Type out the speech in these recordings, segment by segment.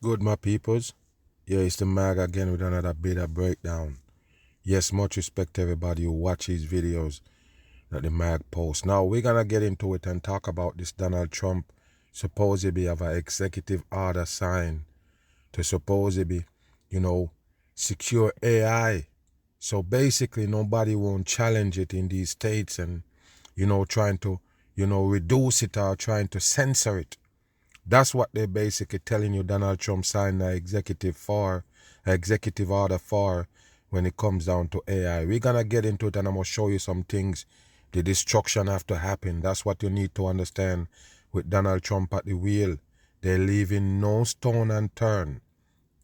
good, my peoples? Yeah, it's the Mag again with another beta breakdown. Yes, much respect to everybody who watches videos that the Mag posts. Now, we're going to get into it and talk about this Donald Trump supposedly have an executive order signed to supposedly, secure AI. So basically, nobody won't challenge it in these states and, trying to, reduce it or trying to censor it. That's what they're basically telling you Donald Trump signed an executive order for when it comes down to AI. We're going to get into it and I'm going to show you some things. The destruction have to happen. That's what you need to understand with Donald Trump at the wheel. They're leaving no stone unturned.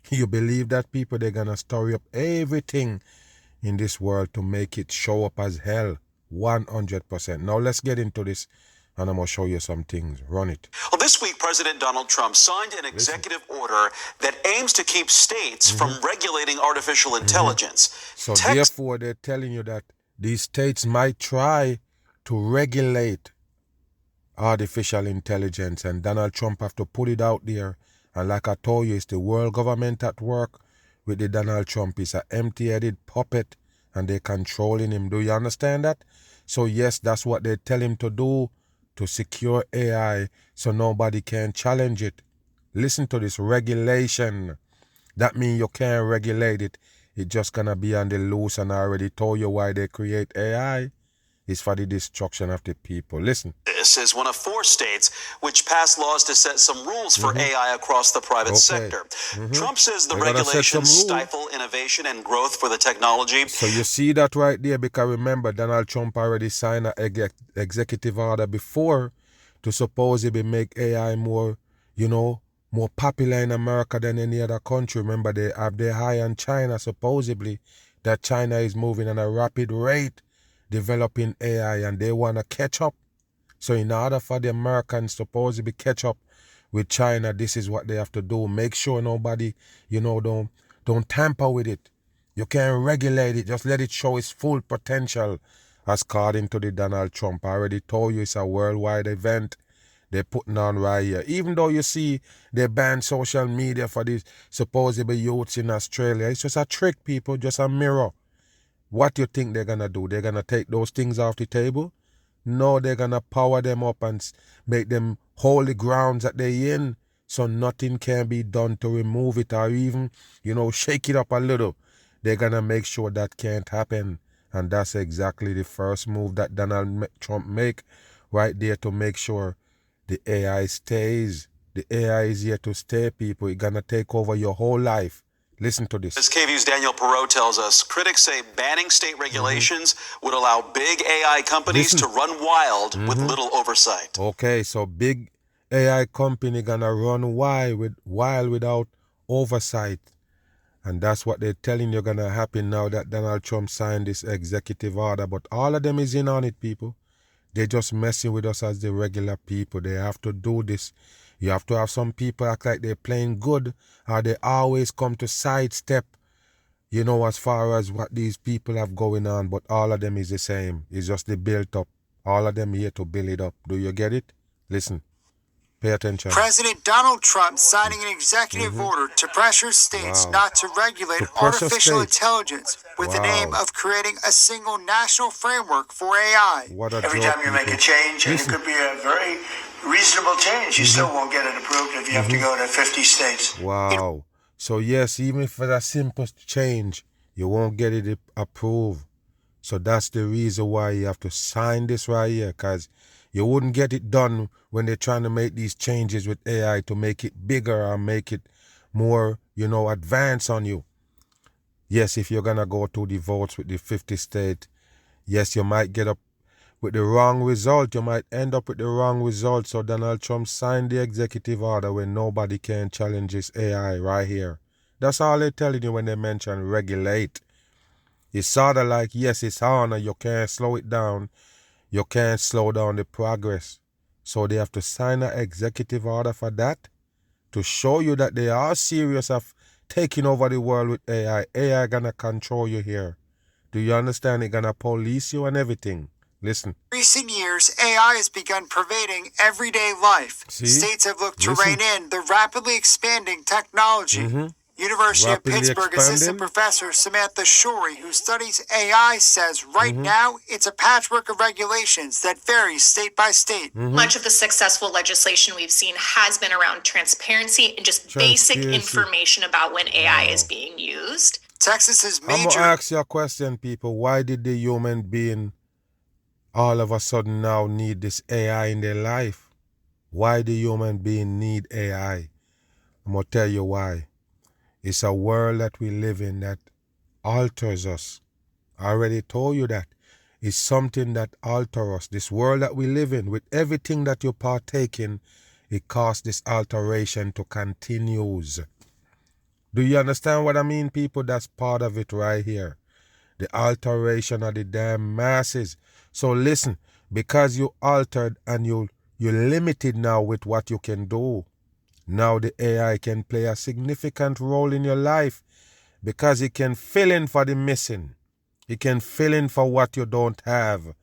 You believe that people, they're going to story up everything in this world to make it show up as hell. 100%. Now let's get into this and I'm going to show you some things. Run it. Well, this week, President Donald Trump signed an executive order that aims to keep states from regulating artificial intelligence. So therefore, they're telling you that these states might try to regulate artificial intelligence, and Donald Trump have to put it out there. And like I told you, it's the world government at work with the Donald Trump. It's an empty-headed puppet, and they're controlling him. Do you understand that? So yes, that's what they tell him to do, to secure AI so nobody can challenge it. Listen to this regulation. That means you can't regulate it. It's just gonna be on the loose, and I already told you why they create AI. It's for the destruction of the people. Listen. This is one of 4 states which passed laws to set some rules for AI across the private sector. Trump says the regulations stifle innovation and growth for the technology. So you see that right there, because remember, Donald Trump already signed an executive order before to supposedly make AI more, more popular in America than any other country. Remember, they have their eye on China, supposedly, that China is moving at a rapid rate, developing AI, and they want to catch up. So in order for the Americans supposedly catch up with China, this is what they have to do. Make sure nobody, don't tamper with it. You can't regulate it. Just let it show its full potential, as according to the Donald Trump. I already told you it's a worldwide event they're putting on right here. Even though you see they ban social media for these supposedly youths in Australia, it's just a trick, people, just a mirror. What you think they're going to do? They're going to take those things off the table? No, they're going to power them up and make them holy grounds that they're in, so nothing can be done to remove it or even, shake it up a little. They're going to make sure that can't happen. And that's exactly the first move that Donald Trump make right there, to make sure the AI stays. The AI is here to stay, people. It's going to take over your whole life. Listen to this. As KVU's Daniel Perot tells us, critics say banning state regulations would allow big AI companies to run wild with little oversight. Okay, so big AI company gonna run wild without oversight. And that's what they're telling you gonna happen now that Donald Trump signed this executive order. But all of them is in on it, people. They're just messing with us as the regular people. They have to do this. You have to have some people act like they're playing good, or they always come to sidestep, as far as what these people have going on. But all of them is the same. It's just they built up. All of them here to build it up. Do you get it? Listen. Pay attention. President Donald Trump signing an executive order to pressure states not to regulate artificial intelligence with the aim of creating a single national framework for AI. Every time you make a change, and it could be a very reasonable change, you still won't get it approved if you have to go to 50 states. Wow. So yes, even for that simple change, you won't get it approved. So that's the reason why you have to sign this right here, because you wouldn't get it done when they're trying to make these changes with AI to make it bigger or make it more, advanced on you. Yes, if you're going to go to the votes with the 50 states, yes, you might get up with the wrong result. You might end up with the wrong result. So Donald Trump signed the executive order when nobody can challenge this AI right here. That's all they're telling you when they mention regulate. It's sort of like, yes, it's on and you can't slow it down. You can't slow down the progress. So they have to sign an executive order for that, to show you that they are serious of taking over the world with AI. AI gonna control you here. Do you understand? It's gonna police you and everything. Listen. Recent years, AI has begun pervading everyday life. See? States have looked to rein in the rapidly expanding technology. University of Pittsburgh assistant professor Samantha Shorey, who studies AI, says right now it's a patchwork of regulations that varies state by state. Much of the successful legislation we've seen has been around transparency and just basic information about when AI is being used. Texas's major... I'm going to ask you a question, people. Why did the human being all of a sudden now need this AI in their life? Why the human being need AI? I'm going to tell you why. It's a world that we live in that alters us. I already told you that. It's something that alters us. This world that we live in, with everything that you partake in, it causes this alteration to continue. Do you understand what I mean, people? That's part of it right here. The alteration of the damn masses. So listen, because you altered and you're limited now with what you can do. Now the AI can play a significant role in your life because it can fill in for the missing. It can fill in for what you don't have.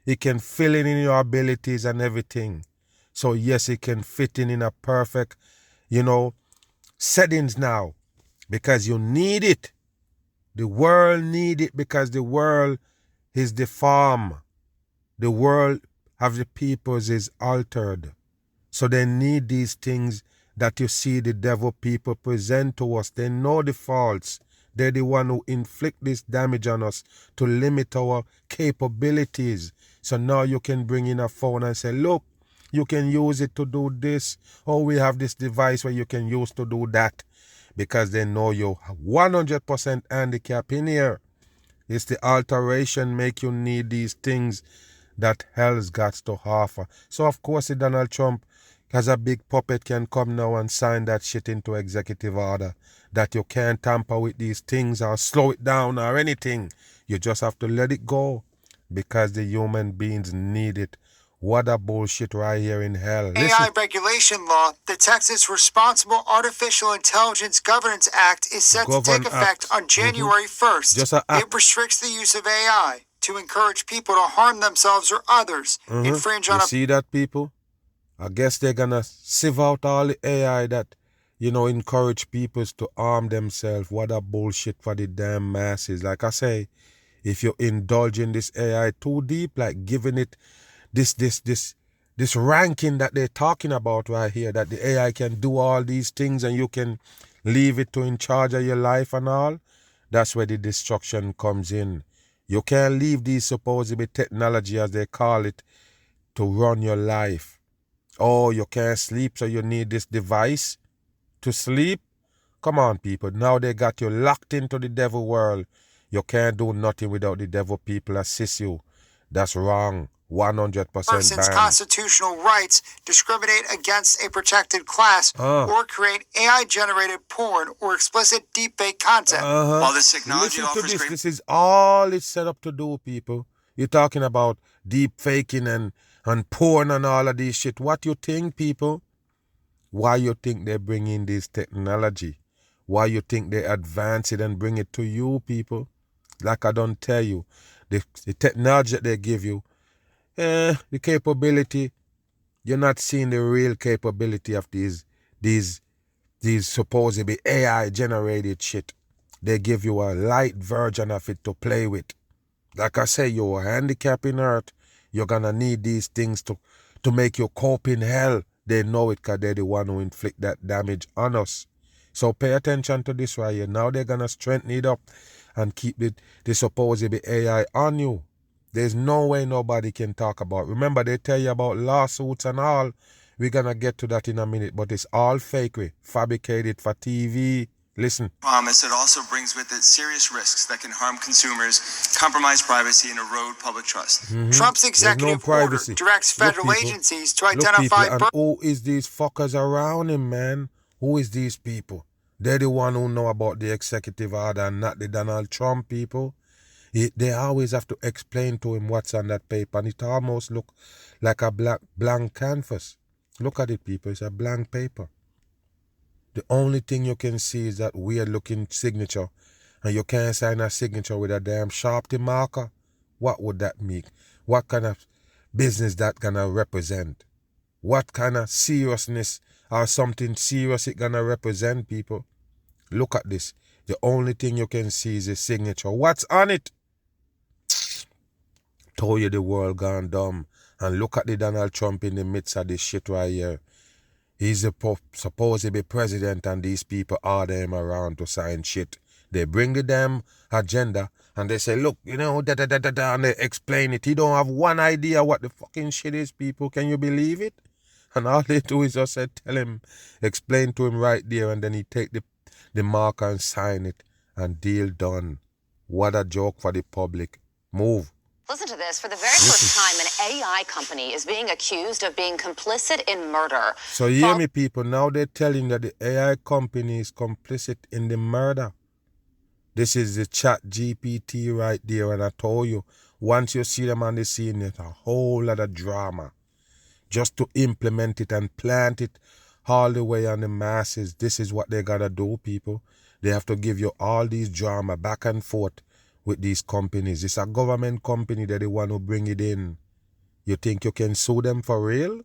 It can fill in your abilities and everything. So yes, it can fit in a perfect, settings now because you need it. The world need it because the world is deformed. The world of the peoples is altered. So they need these things that you see the devil people present to us. They know the faults. They're the one who inflict this damage on us to limit our capabilities. So now you can bring in a phone and say, look, you can use it to do this. Or we have this device where you can use to do that. Because they know you're 100% handicapped in here. It's the alteration make you need these things that hell's got to offer. So of course Donald Trump as a big puppet can come now and sign that shit into executive order that you can't tamper with these things or slow it down or anything. You just have to let it go because the human beings need it. What a bullshit right here in hell. AI regulation law, the Texas Responsible Artificial Intelligence Governance Act is set to take effect on January 1st. It restricts the use of AI to encourage people to harm themselves or others, infringe on You see that, people? I guess they're going to sieve out all the AI that, encourage people to arm themselves. What a bullshit for the damn masses. Like I say, if you indulge in this AI too deep, like giving it this ranking that they're talking about right here, that the AI can do all these things and you can leave it to in charge of your life and all, that's where the destruction comes in. You can't leave these supposedly technology, as they call it, to run your life. Oh, you can't sleep, so you need this device to sleep? Come on, people. Now they got you locked into the devil world. You can't do nothing without the devil people assist you. That's wrong. 100% person's constitutional rights, discriminate against a protected class, or create AI-generated porn or explicit deepfake content. While this technology Listen to offers this. This is all it's set up to do, people. You're talking about deep faking and porn and all of this shit. What you think, people? Why you think they bring in this technology? Why you think they advance it and bring it to you, people? Like I don't tell you, the technology that they give you, the capability, you're not seeing the real capability of these supposedly AI generated shit. They give you a light version of it to play with. Like I say, you're handicapped in earth. You're gonna need these things to make you cope in hell. They know it because they're the one who inflict that damage on us. So pay attention to this right here. Now they're gonna strengthen it up and keep the supposedly AI on you. There's no way nobody can talk about. Remember, they tell you about lawsuits and all. We're going to get to that in a minute, but it's all fakery, fabricated for TV. Listen. Promise, it also brings with it serious risks that can harm consumers, compromise privacy, and erode public trust. Trump's executive order directs federal agencies to identify... And who is these fuckers around him, man? Who is these people? They're the one who know about the executive order and not the Donald Trump people. They always have to explain to him what's on that paper, and it almost looks like a blank canvas. Look at it, people. It's a blank paper. The only thing you can see is that weird-looking signature, and you can't sign a signature with a damn Sharpie marker. What would that mean? what kind of business that gonna represent. What kind of seriousness or something serious it gonna represent, people. Look at this. The only thing you can see is the signature. What's on it? Told you the world gone dumb. And look at the Donald Trump in the midst of this shit right here. He's supposed to be president and these people order him around to sign shit. They bring the damn agenda and they say, look, you know, and they explain it. He don't have one idea what the fucking shit is, people. Can you believe it? And all they do is just say, tell him, explain to him right there, and then he take the marker and sign it, and deal done. What a joke for the public. Move. Listen to this. For the very first time, an AI company is being accused of being complicit in murder. So you hear me, people? Now they're telling that the AI company is complicit in the murder. This is the ChatGPT right there, and I told you, once you see them on the scene, there's a whole lot of drama. Just to implement it and plant it all the way on the masses. This is what they gotta do, people. They have to give you all these drama back and forth with these companies. It's a government company that they want to bring it in. You think you can sue them for real?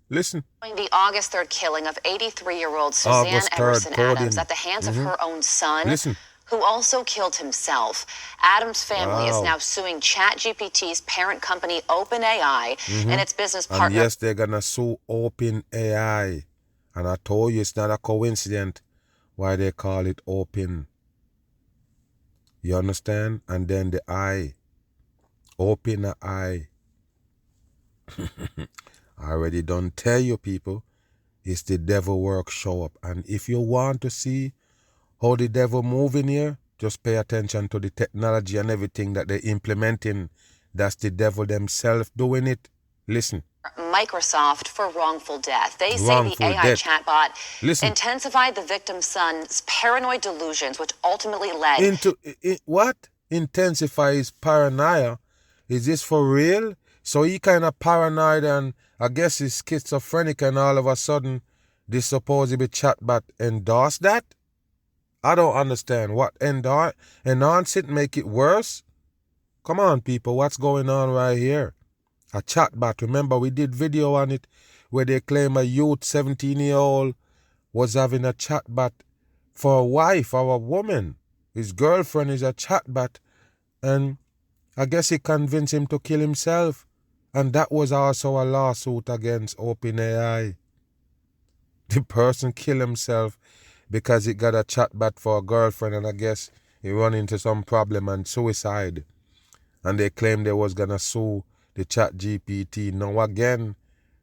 Listen. The August 3rd killing of 83-year-old Suzanne Emerson Adams at the hands of her own son. Listen. Who also killed himself. Adams' family is now suing ChatGPT's parent company OpenAI and its business partner. And yes, they're gonna sue OpenAI. And I told you it's not a coincidence why they call it Open. You understand? And then the I. OpenAI. I already done tell you, people, it's the devil work show up. And if you want to see how the devil moving here, just pay attention to the technology and everything that they're implementing. That's the devil themselves doing it. Listen. Microsoft for wrongful death. They say the AI chatbot intensified the victim's son's paranoid delusions, which ultimately led what? Intensify his paranoia? Is this for real? So he kind of paranoid and I guess he's schizophrenic, and all of a sudden this supposedly chatbot endorsed that? I don't understand. What? Enhance it, make it worse? Come on, people. What's going on right here? A chatbot. Remember, we did video on it where they claim a youth, 17-year-old, was having a chatbot for a wife or a woman. His girlfriend is a chatbot. And I guess he convinced him to kill himself. And that was also a lawsuit against OpenAI. The person killed himself because he got a chatbot for a girlfriend, and I guess he run into some problem and suicide. And they claim they was gonna sue the ChatGPT. Now again,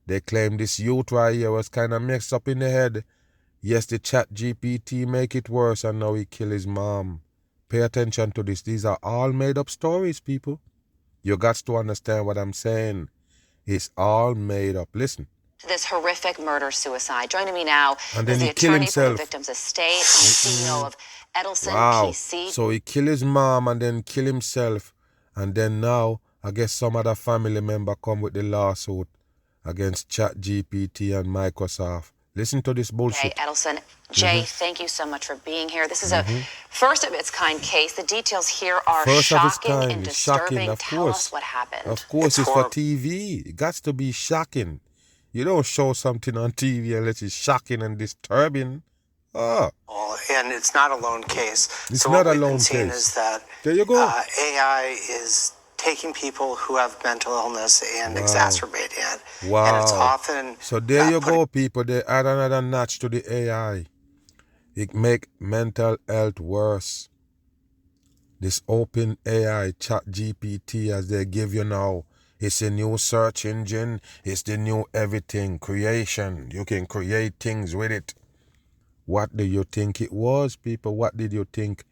they claim this youth right here was kind of mixed up in the head. Yes, the ChatGPT make it worse, and now he kill his mom. Pay attention to this. These are all made up stories, people. You got to understand what I'm saying. It's all made up. Listen. This horrific murder-suicide. Joining me now and is then the attorney for the victim's estate and the CEO of Edelson PC. So he killed his mom and then kill himself. And then now, I guess some other family member come with the lawsuit against ChatGPT and Microsoft. Listen to this bullshit. Okay, Edelson. Jay, thank you so much for being here. This is a first-of-its-kind case. The details here are shocking and disturbing. Of Tell us what happened. Of course, it's for TV. It got to be shocking. You don't show something on TV unless it's shocking and disturbing. And it's not a lone case. It's so not what a lone we've been seeing case. is that there you go. AI is taking people who have mental illness and exacerbating it. Wow. And it's often... So there you go, people. They add another notch to the AI. It make mental health worse. This open AI, ChatGPT, as they give you now, it's a new search engine. It's the new everything. Creation. You can create things with it. What do you think it was, people? What did you think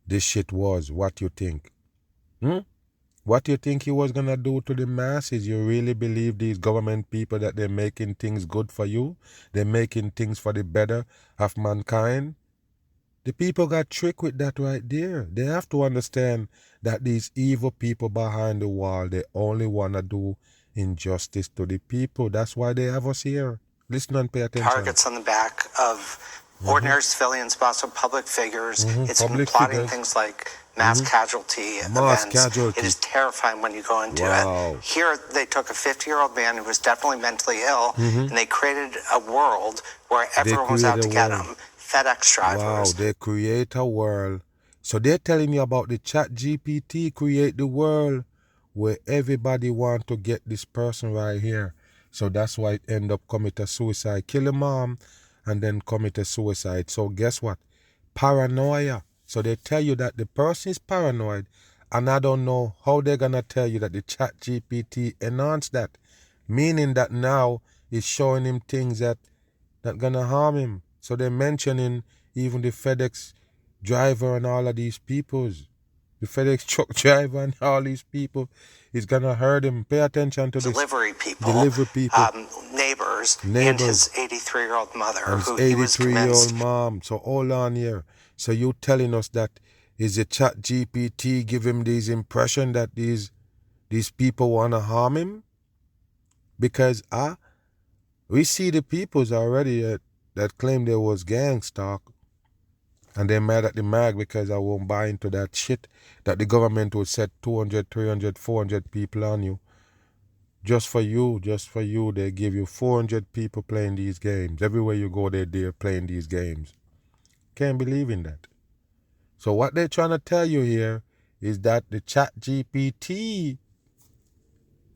this shit was? What you think? What do you think he was going to do to the masses? You really believe these government people that they're making things good for you? They're making things for the better of mankind? The people got tricked with that right there. They have to understand that these evil people behind the wall, they only want to do injustice to the people. That's why they have us here. Listen and pay attention. Targets on the back of ordinary civilians, but also public figures. It's been plotting things like mass casualty events. It is terrifying when you go into it. Here, they took a 50-year-old man who was definitely mentally ill, and they created a world where everyone was out to get him. FedEx drivers. Wow, they create a world. So they're telling you about the ChatGPT create the world where everybody want to get this person right here. So that's why it end up commit a suicide, kill a mom, and then commit a suicide. So guess what? Paranoia. So they tell you that the person is paranoid, and I don't know how they're gonna tell you that the ChatGPT enhanced that, meaning that now it's showing him things that gonna harm him. So they're mentioning even the FedEx driver and all of these peoples. The FedEx truck driver and all these people is gonna hurt him. Pay attention to delivery this. People, neighbors, and his 83-year-old mother, who 83-year-old mom. So hold on here. So you telling us that is the ChatGPT give him these impression that these people wanna harm him? Because we see the peoples already that claim there was gang stalk. And they're mad at the mag because I won't buy into that shit that the government would set 200, 300, 400 people on you. Just for you, they give you 400 people playing these games. Everywhere you go, they're playing these games. Can't believe in that. So what they're trying to tell you here is that the ChatGPT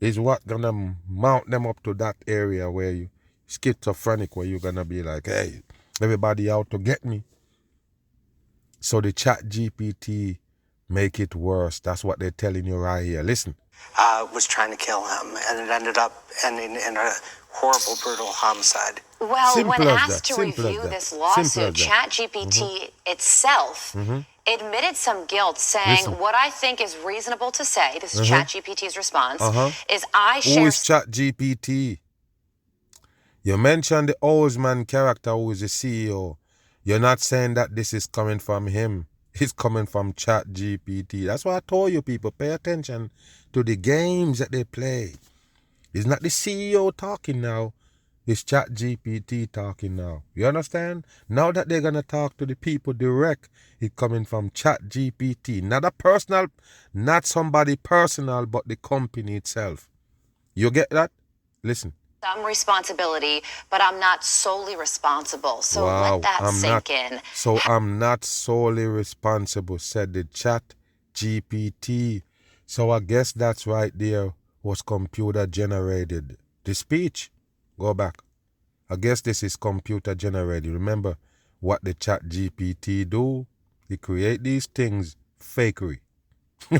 is what gonna mount them up to that area where you schizophrenic, where you're gonna be like, hey, everybody out to get me. So the ChatGPT make it worse. That's what they're telling you right here. Listen. Was trying to kill him, and it ended up ending in a horrible, brutal homicide. Well, when asked to review this lawsuit, ChatGPT itself admitted some guilt, saying, what I think is reasonable to say, this is ChatGPT's response, is I share... Who is ChatGPT? You mentioned the Osman character who is the CEO. You're not saying that this is coming from him. It's coming from ChatGPT. That's why I told you people, pay attention to the games that they play. It's not the CEO talking now. It's ChatGPT talking now. You understand? Now that they're going to talk to the people direct, it's coming from ChatGPT. Not a personal, not somebody personal, but the company itself. You get that? Listen. Some responsibility, but I'm not solely responsible. So let that sink in. So I'm not solely responsible, said the ChatGPT. So I guess that's right there was computer generated. The speech, go back. I guess this is computer generated. Remember what the ChatGPT do? It create these things fakery.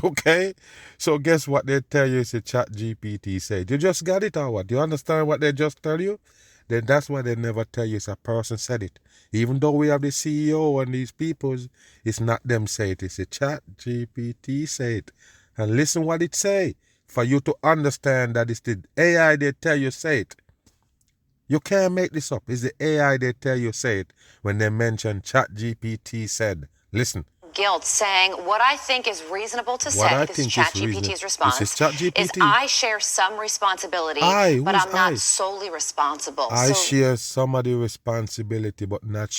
Okay? So guess what they tell you is the ChatGPT said. You just got it or what? Do you understand what they just tell you? Then that's why they never tell you it's a person said it. Even though we have the CEO and these people, it's not them say it. It's the ChatGPT say it. And listen what it say. For you to understand that it's the AI they tell you say it. You can't make this up. It's the AI they tell you say it when they mention ChatGPT said. Listen. Guilt, saying what I think is reasonable to say, this is ChatGPT's response, is I share some responsibility, but I'm not solely responsible. I share some of the responsibility, but not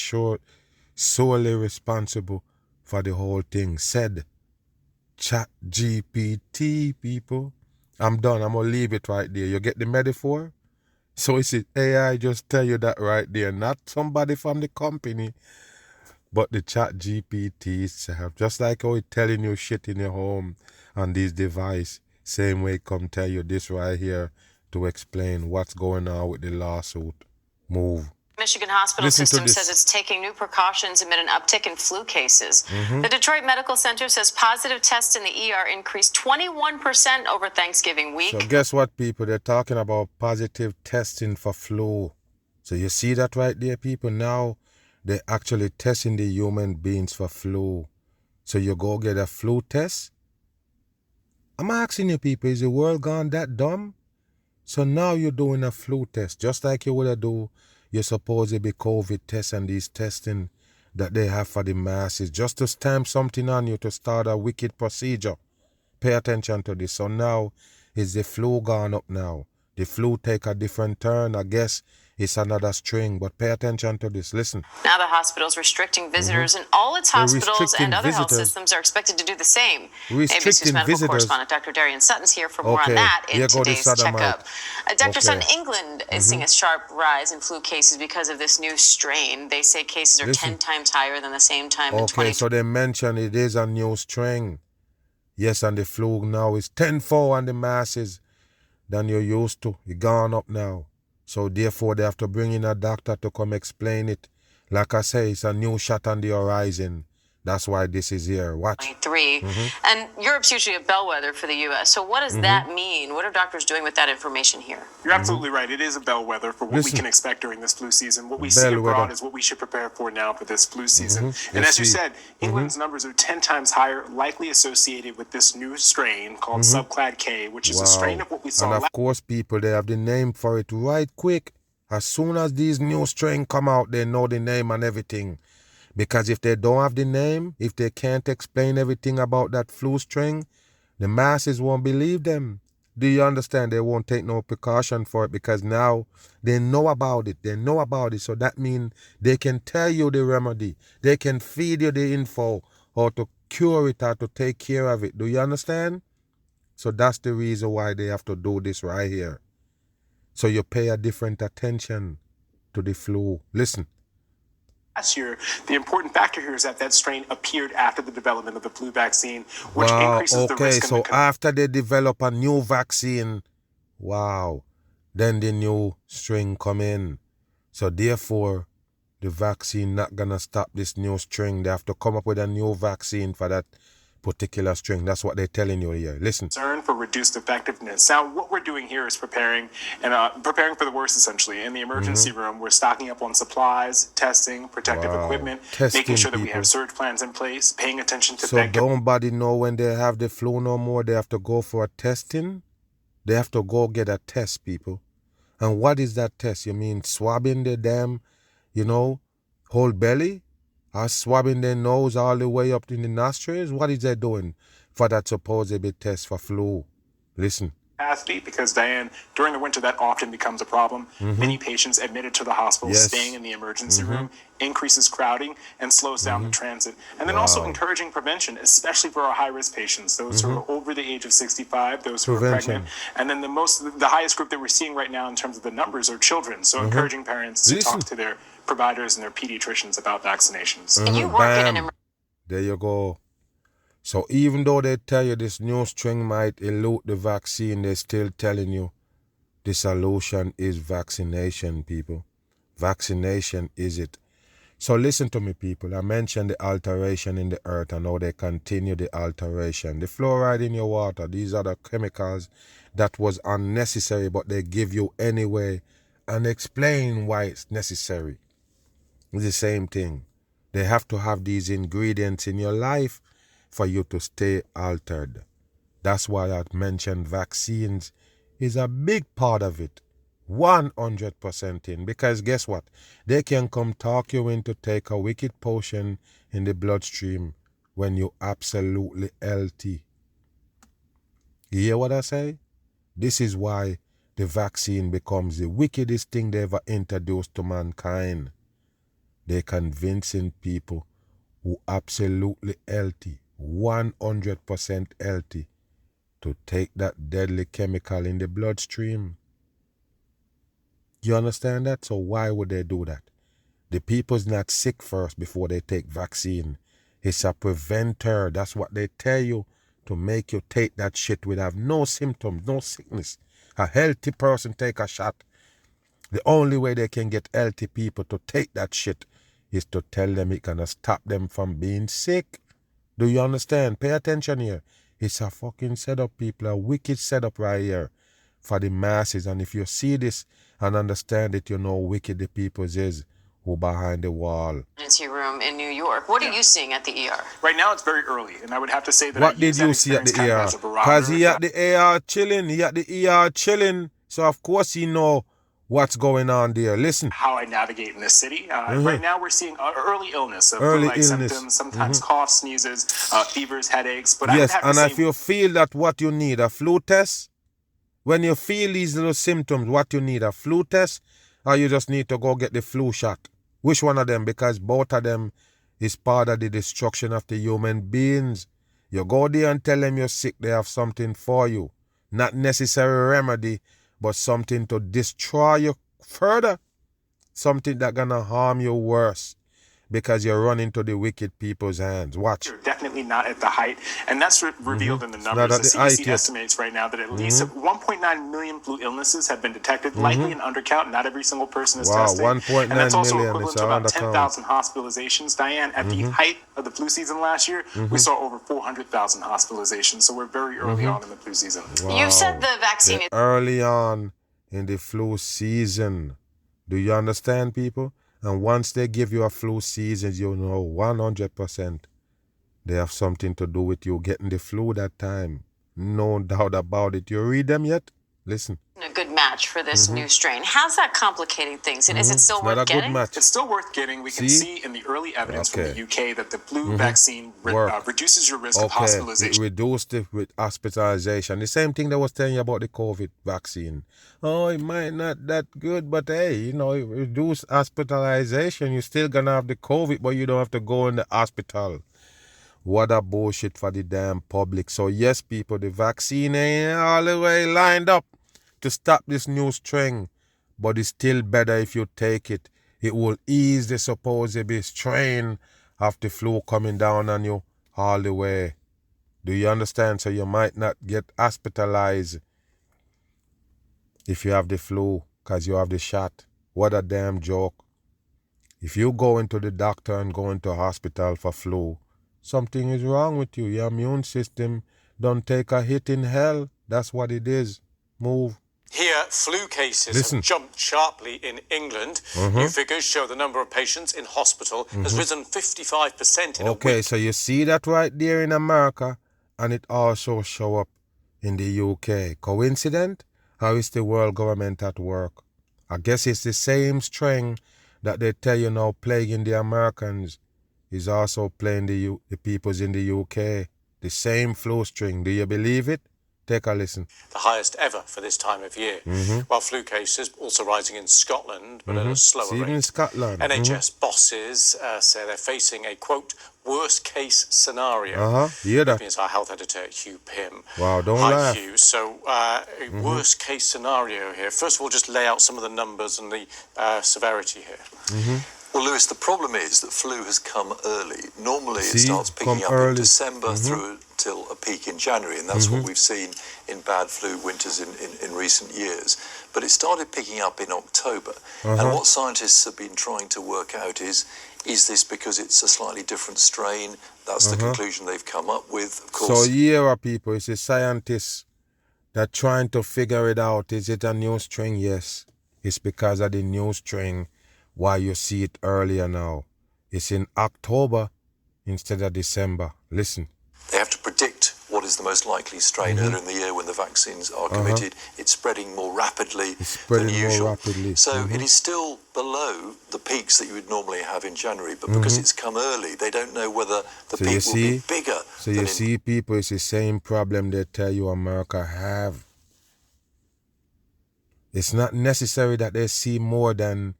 solely responsible for the whole thing, said ChatGPT, people. I'm done. I'm going to leave it right there. You get the metaphor? So it's AI just tell you that right there, not somebody from the company. But the ChatGPT itself, just like how it's telling you shit in your home on this device, same way it come tell you this right here to explain what's going on with the lawsuit. Move. Michigan hospital system says it's taking new precautions amid an uptick in flu cases. The Detroit Medical Center says positive tests in the ER increased 21% over Thanksgiving week. So guess what, people? They're talking about positive testing for flu. So you see that right there, people? Now they're actually testing the human beings for flu. So you go get a flu test? I'm asking you people, is the world gone that dumb? So now you're doing a flu test, just like you would have do, you're supposed to be COVID test and these testing that they have for the masses, just to stamp something on you to start a wicked procedure. Pay attention to this. So now is the flu gone up now? The flu take a different turn, I guess. it's another string. But pay attention to this. Listen. Now the hospital's restricting visitors, and all its hospitals and other health systems are expected to do the same. ABC's medical correspondent Dr. Darian Sutton's here for more on that in today's checkup. Dr. Sutton, England is seeing a sharp rise in flu cases because of this new strain. They say cases are 10 times higher than the same time in 2020. Okay, so they mention it is a new strain. Yes, and the flu now is tenfold on the masses than you're used to. It's gone up now. So therefore, they have to bring in a doctor to come explain it. Like I say, it's a new shot on the horizon. That's why this is here. Watch. And Europe's usually a bellwether for the U.S. So what does that mean? What are doctors doing with that information here? You're absolutely right. It is a bellwether for what we can expect during this flu season. What we see abroad is what we should prepare for now for this flu season. And as you said, England's numbers are 10 times higher, likely associated with this new strain called subclad K, which is a strain of what we saw. And of course, people, they have the name for it right quick. As soon as these new strain come out, they know the name and everything. Because if they don't have the name, if they can't explain everything about that flu strain, the masses won't believe them. Do you understand? They won't take no precaution for it because now they know about it. They know about it. So that means they can tell you the remedy. They can feed you the info how to cure it or to take care of it. Do you understand? So that's the reason why they have to do this right here. So you pay a different attention to the flu. Listen. Last year, the important factor here is that strain appeared after the development of the flu vaccine, which increases the risk. So after they develop a new vaccine, then the new strain come in. So therefore, the vaccine not gonna stop this new strain. They have to come up with a new vaccine for that particular strain. That's what they're telling you here. Listen. Concern for reduced effectiveness. Now, what we're doing here is preparing for the worst, essentially. In the emergency room, we're stocking up on supplies, testing, protective equipment, making sure that we have surge plans in place, paying attention to So nobody know when they have the flu no more. They have to go for a testing. They have to go get a test, people. And what is that test? You mean swabbing the damn, whole belly? Or swabbing their nose all the way up in the nostrils? What is they doing for that supposed test for flu? Listen. Because, Diane, during the winter, that often becomes a problem. Many patients admitted to the hospital, staying in the emergency room, increases crowding and slows down the transit. And then also encouraging prevention, especially for our high-risk patients, those who are over the age of 65, those who are pregnant. And then the highest group that we're seeing right now in terms of the numbers are children. So encouraging parents to talk to their providers and their pediatricians about vaccinations. There you go. So even though they tell you this new strain might elude the vaccine, they're still telling you the solution is vaccination, people. Vaccination is it. So listen to me, people. I mentioned the alteration in the earth and how they continue the alteration. The fluoride in your water, these are the chemicals that was unnecessary, but they give you anyway and explain why it's necessary. It's the same thing. They have to have these ingredients in your life for you to stay altered. That's why I mentioned vaccines is a big part of it. 100% in. Because guess what? They can come talk you into take a wicked potion in the bloodstream when you're absolutely healthy. You hear what I say? This is why the vaccine becomes the wickedest thing they ever introduced to mankind. They're convincing people who absolutely healthy, 100% healthy, to take that deadly chemical in the bloodstream. You understand that? So why would they do that? The people's not sick first before they take vaccine. It's a preventer. That's what they tell you, to make you take that shit without no symptoms, no sickness. A healthy person take a shot. The only way they can get healthy people to take that shit is to tell them it's gonna stop them from being sick. Do you understand? Pay attention here. It's a fucking setup, people. A wicked setup right here for the masses. And if you see this and understand it, you know how wicked the people is who behind the wall. Emergency room in New York. What are you seeing at the ER? Right now, it's very early, and I would have to say that. What did you see at the ER? Because he at the ER chilling. He at the ER chilling. So of course he know what's going on there. Listen. How I navigate in this city. Right now, we're seeing early illness of flu-like symptoms, sometimes cough, sneezes, fevers, headaches. But yes, and if you feel that what you need, a flu test. When you feel these little symptoms, what you need, a flu test, or you just need to go get the flu shot? Which one of them? Because both of them is part of the destruction of the human beings. You go there and tell them you're sick, they have something for you. Not necessary remedy, but something to destroy you further. Something that's gonna harm you worse. Because you're running to the wicked people's hands. Watch. You're definitely not at the height. And that's revealed in the numbers. The CDC estimates right now that at least 1.9 million flu illnesses have been detected, likely an undercount. Not every single person is tested. 1.9 and that's also million equivalent to about 10,000 hospitalizations. Diane, at the height of the flu season last year, we saw over 400,000 hospitalizations. So we're very early on in the flu season. Wow. You said the vaccine is early on in the flu season. Do you understand, people? And once they give you a flu season, you know 100% they have something to do with you getting the flu that time. No doubt about it. You read them yet? Listen. a good match for this new strain. How's that complicating things? And is it still worth getting? It's still worth getting. We can see in the early evidence from the UK that the flu vaccine reduces your risk of hospitalization. It reduced it with hospitalization. The same thing that was telling you about the COVID vaccine. Oh, it might not that good, but hey, you know, it reduced hospitalization. You're still gonna have the COVID, but you don't have to go in the hospital. What a bullshit for the damn public. So yes, people, the vaccine ain't all the way lined up to stop this new strain, but it's still better if you take it. It will ease the supposed strain of the flu coming down on you all the way. Do you understand? So you might not get hospitalized if you have the flu because you have the shot. What a damn joke. If you go into the doctor and go into hospital for flu, something is wrong with you. Your immune system don't take a hit in hell. That's what it is. Move. Here, flu cases have jumped sharply in England. New figures show the number of patients in hospital has risen 55% in a week. Okay, so you see that right there in America, and it also show up in the UK. Coincident? How is the world government at work? I guess it's the same string that they tell you now plaguing the Americans is also playing the peoples in the UK. The same flu string. Do you believe it? Take a listen. The highest ever for this time of year. While flu cases also rising in Scotland, but at a slower rate. In Scotland. NHS bosses say they're facing a, quote, worst-case scenario. Hear that? Here's our health editor, Hugh Pym. Wow, don't Hi, laugh. Hugh. So, a worst-case scenario here. First of all, just lay out some of the numbers and the severity here. Well, Lewis, the problem is that flu has come early. Normally it starts picking up in December through till a peak in January, and that's what we've seen in bad flu winters in recent years. But it started picking up in October. And what scientists have been trying to work out is this because it's a slightly different strain? That's the conclusion they've come up with, of course. So here, people, it's the scientists that trying to figure it out. Is it a new strain? Yes. It's because of the new strain why you see it earlier now. It's in October instead of December. Listen. They have to predict what is the most likely strain earlier in the year when the vaccines are committed. It's spreading more rapidly than usual. So it is still below the peaks that you would normally have in January, but because it's come early, they don't know whether the peak will be bigger. So you see, people, it's the same problem they tell you America have. It's not necessary that they see more than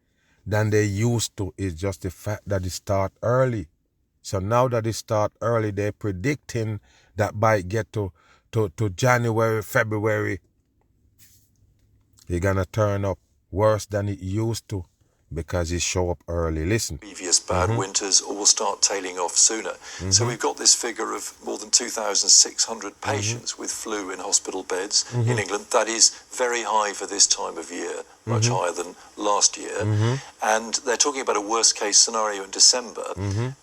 they used to. It's just the fact that it start early. So now that it start early, they're predicting that by it get to January, February, it's gonna turn up worse than it used to because it show up early. Listen. Previous bad winters or will start tailing off sooner. So we've got this figure of more than 2,600 patients with flu in hospital beds in England. That is very high for this time of year, much higher than last year. And they're talking about a worst case scenario in December,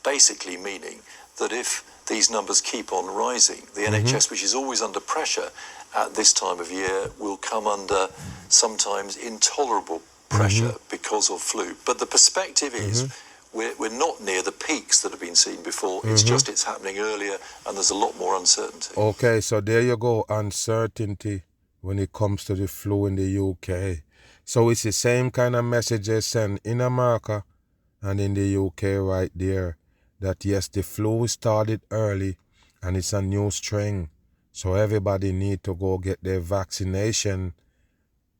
basically meaning that if these numbers keep on rising, the NHS, which is always under pressure at this time of year, will come under sometimes intolerable pressure because of flu. But the perspective is we're not near the peaks that have been seen before. It's just it's happening earlier and there's a lot more uncertainty. Okay, so there you go. Uncertainty when it comes to the flu in the UK. So it's the same kind of message they send in America and in the UK right there. That yes, the flu started early and it's a new strain. So everybody need to go get their vaccination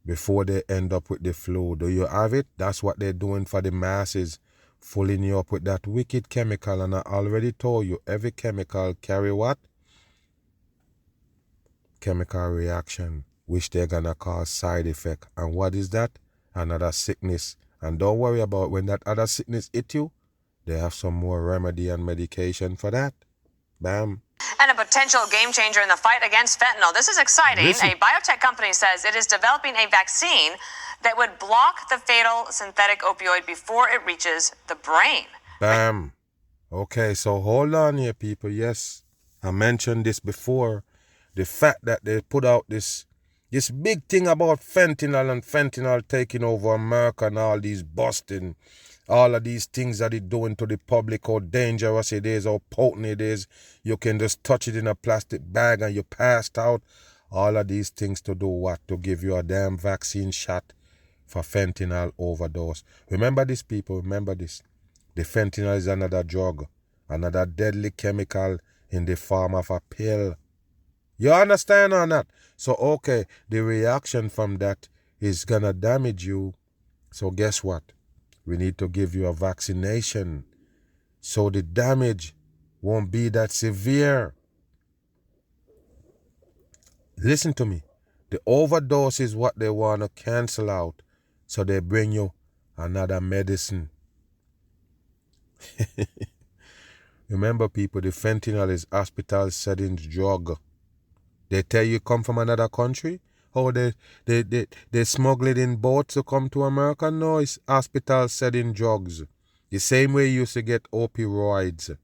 before they end up with the flu. Do you have it? That's what they're doing for the masses, fooling you up with that wicked chemical. And I already told you, every chemical carry what? Chemical reaction, which they're gonna cause side effect. And what is that? Another sickness. And don't worry about when that other sickness hit you, they have some more remedy and medication for that. Bam. And a potential game changer in the fight against fentanyl. This is exciting. Listen. A biotech company says it is developing a vaccine that would block the fatal synthetic opioid before it reaches the brain. Bam. Okay, so hold on here, people. Yes, I mentioned this before. The fact that they put out this big thing about fentanyl and fentanyl taking over America and all these busting, all of these things that it's doing to the public, how dangerous it is, how potent it is. You can just touch it in a plastic bag and you passed out. All of these things to do what? To give you a damn vaccine shot for fentanyl overdose. Remember this, people. Remember this. The fentanyl is another drug, another deadly chemical in the form of a pill. You understand or not? So, okay, the reaction from that is going to damage you. So guess what? We need to give you a vaccination so the damage won't be that severe. Listen to me. The overdose is what they want to cancel out. So they bring you another medicine. Remember, people, the fentanyl is hospital settings drug. They tell you come from another country. Oh, they smuggle it in boats to come to America. No, it's hospital setting drugs. The same way you used to get opioids.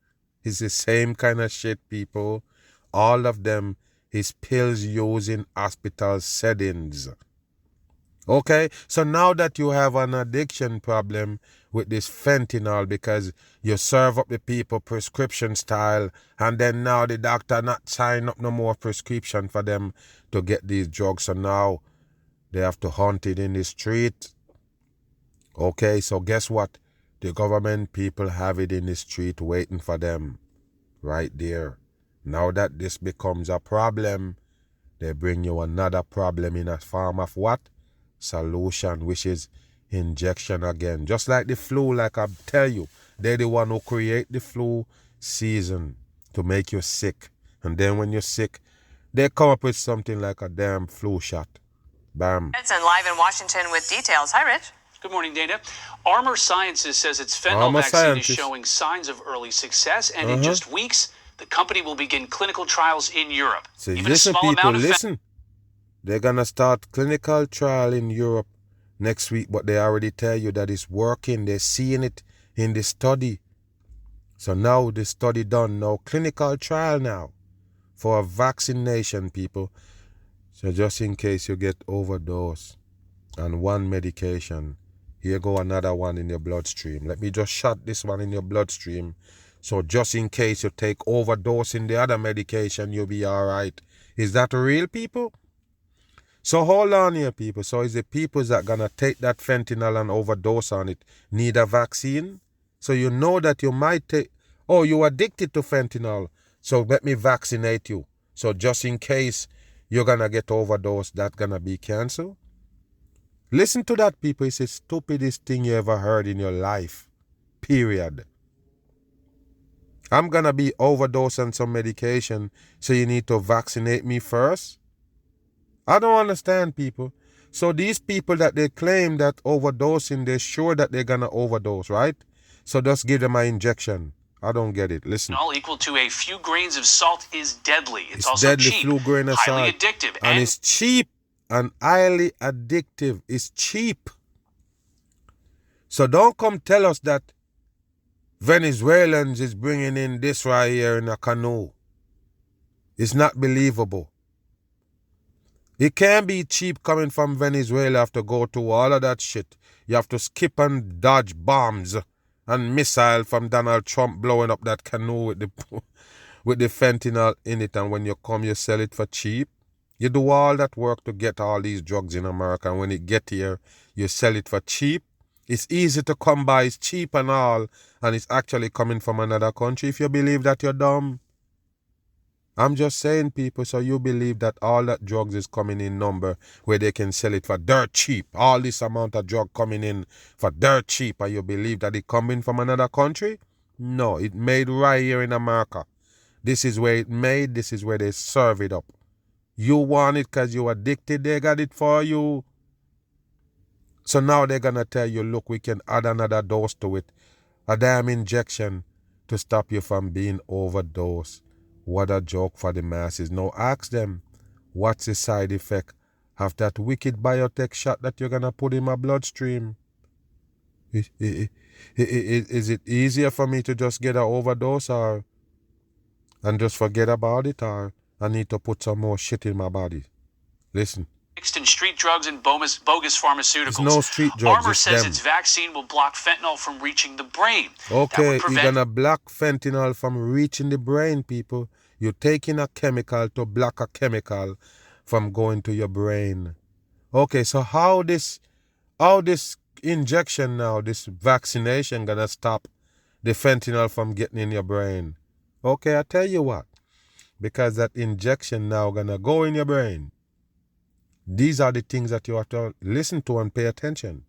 It's the same kind of shit, people. All of them is pills used in hospital settings. Okay, so now that you have an addiction problem with this fentanyl because you serve up the people prescription style, and then now the doctor not sign up no more prescription for them to get these drugs, so now they have to hunt it in the street. Okay, so guess what? The government people have it in the street waiting for them right there. Now that this becomes a problem, they bring you another problem in a form of what? Solution, which is injection again. Just like the flu, like I tell you, they're the one who create the flu season to make you sick. And then when you're sick, they come up with something like a damn flu shot. Bam. It's live in Washington with details. Hi, Rich. Good morning, Dana. Armor Sciences says its fentanyl vaccine is showing signs of early success, and in just weeks, the company will begin clinical trials in Europe. So listen, people, listen. They're going to start clinical trial in Europe next week, but they already tell you that it's working. They're seeing it in the study. So now the study done. Now clinical trial now for a vaccination, people. So just in case you get overdose on one medication, here go another one in your bloodstream. Let me just shot this one in your bloodstream. So just in case you take overdose in the other medication, you'll be all right. Is that real, people? So hold on here, people. So is the people that gonna take that fentanyl and overdose on it need a vaccine? So you know that you might take, oh, you're addicted to fentanyl, so let me vaccinate you. So just in case you're gonna get overdosed, that's gonna be canceled. Listen to that, people. It's the stupidest thing you ever heard in your life. Period. I'm gonna be overdosed on some medication, so you need to vaccinate me first? I don't understand, people. So these people that they claim that overdosing, they're sure that they're going to overdose, right? So just give them an injection. I don't get it. Listen. All equal to a few grains of salt is deadly. It's also deadly, cheap, few grain of highly salt. addictive. And it's cheap and highly addictive. It's cheap. So don't come tell us that Venezuelans is bringing in this right here in a canoe. It's not believable. It can't be cheap coming from Venezuela. You have to go to all of that shit. You have to skip and dodge bombs and missile from Donald Trump blowing up that canoe with the fentanyl in it. And when you come, you sell it for cheap. You do all that work to get all these drugs in America. And when it get here, you sell it for cheap. It's easy to come by. It's cheap and all. And it's actually coming from another country. If you believe that, you're dumb. I'm just saying, people, so you believe that all that drugs is coming in number where they can sell it for dirt cheap. All this amount of drug coming in for dirt cheap, and you believe that it coming from another country? No, it made right here in America. This is where it made, this is where they serve it up. You want it because you're addicted, they got it for you. So now they're going to tell you, look, we can add another dose to it. A damn injection to stop you from being overdosed. What a joke for the masses. Now ask them, what's the side effect of that wicked biotech shot that you're going to put in my bloodstream? Is it easier for me to just get an overdose and just forget about it, or I need to put some more shit in my body? Listen. Mixed in street drugs and bogus pharmaceuticals. It's no street drugs. Armor says its vaccine will block fentanyl from reaching the brain. Okay, you're going to block fentanyl from reaching the brain, people. You're taking a chemical to block a chemical from going to your brain. Okay, so how this injection now, this vaccination going to stop the fentanyl from getting in your brain? Okay, I tell you what. Because that injection now going to go in your brain. These are the things that you have to listen to and pay attention.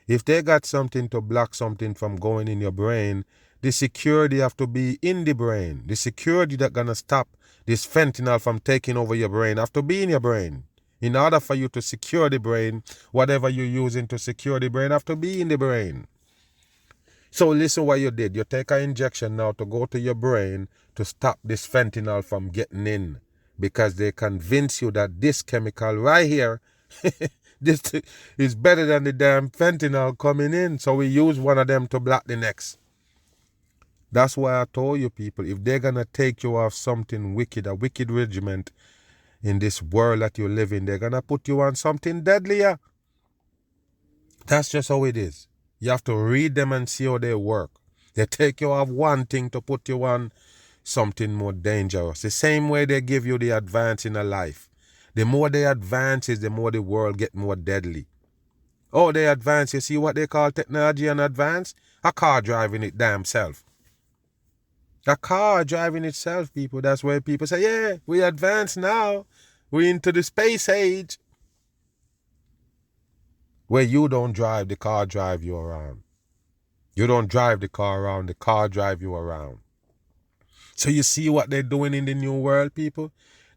If they got something to block something from going in your brain, the security have to be in the brain. The security that's going to stop this fentanyl from taking over your brain have to be in your brain. In order for you to secure the brain, whatever you're using to secure the brain have to be in the brain. So listen what you did. You take an injection now to go to your brain to stop this fentanyl from getting in. Because they convince you that this chemical right here, this is better than the damn fentanyl coming in. So we use one of them to block the next. That's why I told you, people, if they're going to take you off something wicked, a wicked regiment in this world that you live in, they're going to put you on something deadlier. That's just how it is. You have to read them and see how they work. They take you off one thing to put you on something more dangerous. The same way they give you the advance in a life. The more they advance is the more the world get more deadly. Oh, they advance. You see what they call technology and advance? A car driving it damn self. A car driving itself, people. That's where people say, yeah, we advance now. We into the space age. Where you don't drive, the car drive you around. You don't drive the car around, the car drive you around. So you see what they're doing in the new world, people?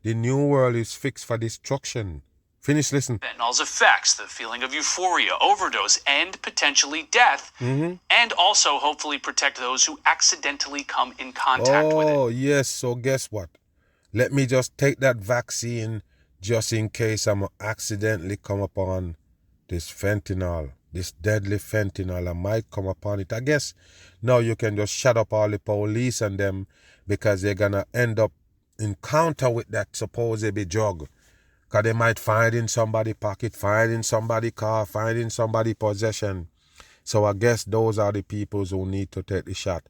The new world is fixed for destruction. Finish, listen. Fentanyl's effects, the feeling of euphoria, overdose, and potentially death, and also hopefully protect those who accidentally come in contact with it. Oh, yes. So guess what? Let me just take that vaccine just in case I'm accidentally come upon this fentanyl, this deadly fentanyl. I might come upon it. I guess now you can just shut up all the police and them, because they're going to end up encounter with that supposedly drug. Because they might find in somebody's pocket, find in somebody's car, find in somebody's possession. So I guess those are the people who need to take the shot.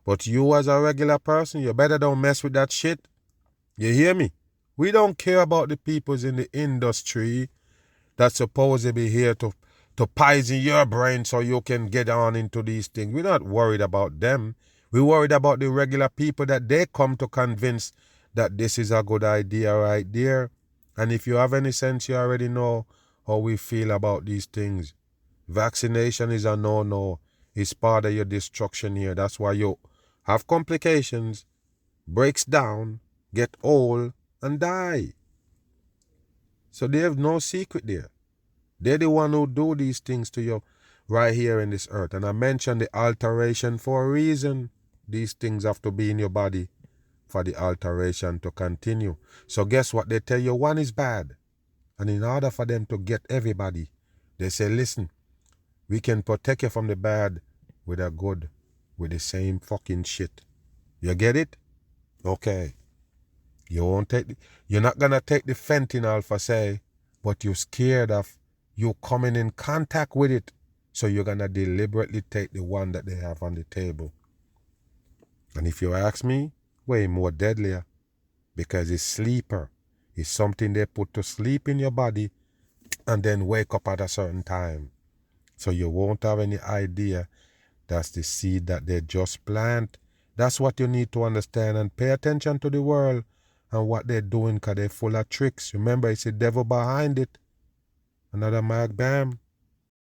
But you as a regular person, you better don't mess with that shit. You hear me? We don't care about the peoples in the industry that's supposed to be here to poison your brain so you can get on into these things. We're not worried about them. We're worried about the regular people that they come to convince that this is a good idea right there. And if you have any sense, you already know how we feel about these things. Vaccination is a no-no. It's part of your destruction here. That's why you have complications, breaks down, get old, and die. So they have no secret there. They're the one who do these things to you right here in this earth. And I mentioned the alteration for a reason. These things have to be in your body for the alteration to continue. So guess what? They tell you one is bad. And in order for them to get everybody, they say, listen, we can protect you from the bad with a good, with the same fucking shit. You get it? Okay. You're not going to take the fentanyl for say, but you're scared of you coming in contact with it. So you're going to deliberately take the one that they have on the table. And if you ask me, way more deadlier, because it's sleeper. It's something they put to sleep in your body and then wake up at a certain time. So you won't have any idea that's the seed that they just plant. That's what you need to understand, and pay attention to the world and what they're doing because they're full of tricks. Remember, it's the devil behind it. Another Mike Bam.